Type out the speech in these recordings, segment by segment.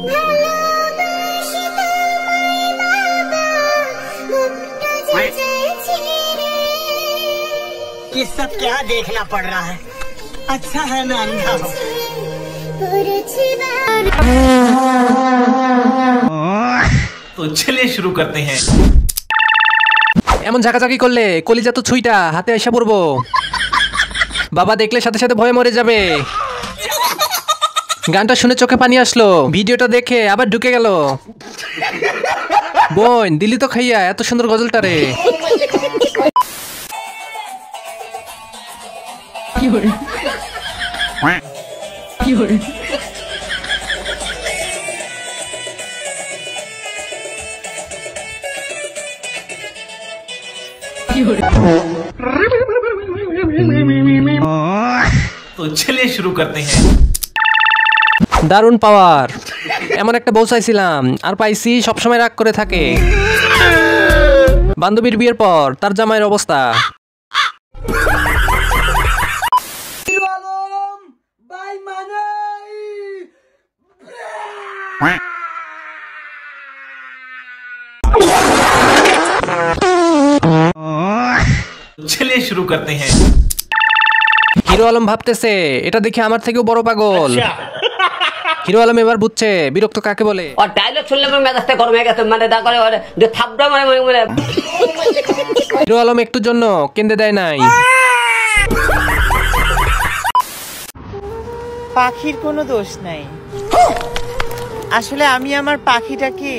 ये सब क्या देखना पड़ रहा है? अच्छा है मैं अंधा हूँ। तो चलिए शुरू करते हैं। এমন ঝাঁকাঝাঁকি করলে কলিজা তো ছুঁইটা হাতে এসে পড়বো। বাবা দেখলে সাথে সাথে ভয়ে মরে যাবে। গানটা শুনে চোখে পানি আসলো, ভিডিওটা দেখে আবার ঢুকে গেল। বোন দিলি তো খাইয়া এত সুন্দর গজলটা রে। तो चलिए शुरू करते हैं। দারুণ পাওয়ার, এমন একটা বউ চাইছিলাম আর পাইছি সবসময় রাগ করে থাকে। বান্ধবীর বিয়ের পর তার জামাইয়ের অবস্থা। चलिए शुरू करते हैं। হিরো আলম ভাবতেছে এটা দেখে আমার থেকেও বড় পাগল। হিরো আলম এবার বুঝছে বিরক্ত কাকে বলে। और डायलॉग सुनले में मेजाজটা গরম হয়ে গেছে, মানে দা করে और যে থাপড়া মানে হিরো আলম একটুর জন্য কেঁদে দেয় নাই। পাখির কোনো দোষ নাই, আসলে আমি আমার পাখিটাকে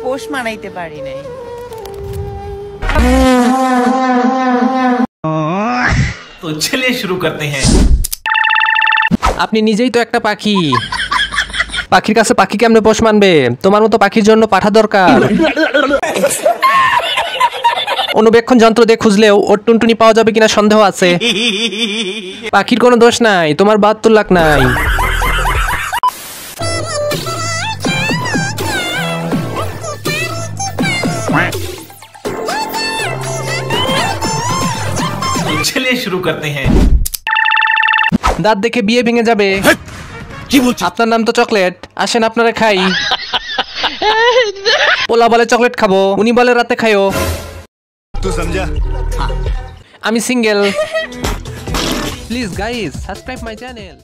পোষ মানাইতে পারি নাই। तो चलिए शुरू करते हैं। আপনি নিজেই তো একটা পাখি, পাখির কাছে পাখি কেমনে পোষ মানবে? তোমার মতো পাখির জন্য পাঠা দরকার। অনুবেক্ষণ যন্ত্র দিয়ে খুঁজলেও ওর টুনটুনি পাওয়া যাবে কিনা সন্দেহ আছে। পাখির কোনো দোষ নাই, তোমার ৭২ লাখ নাই। चलिए शुरू करते हैं। দাঁত দেখে বিয়ে ভেঙে যাবে। আপনার নাম তো চকলেট, আসেন আপনারা খাই। পোলা বলে চকলেট খাবো, উনি বলে রাতে খাইও। আমি single. Please guys subscribe my channel.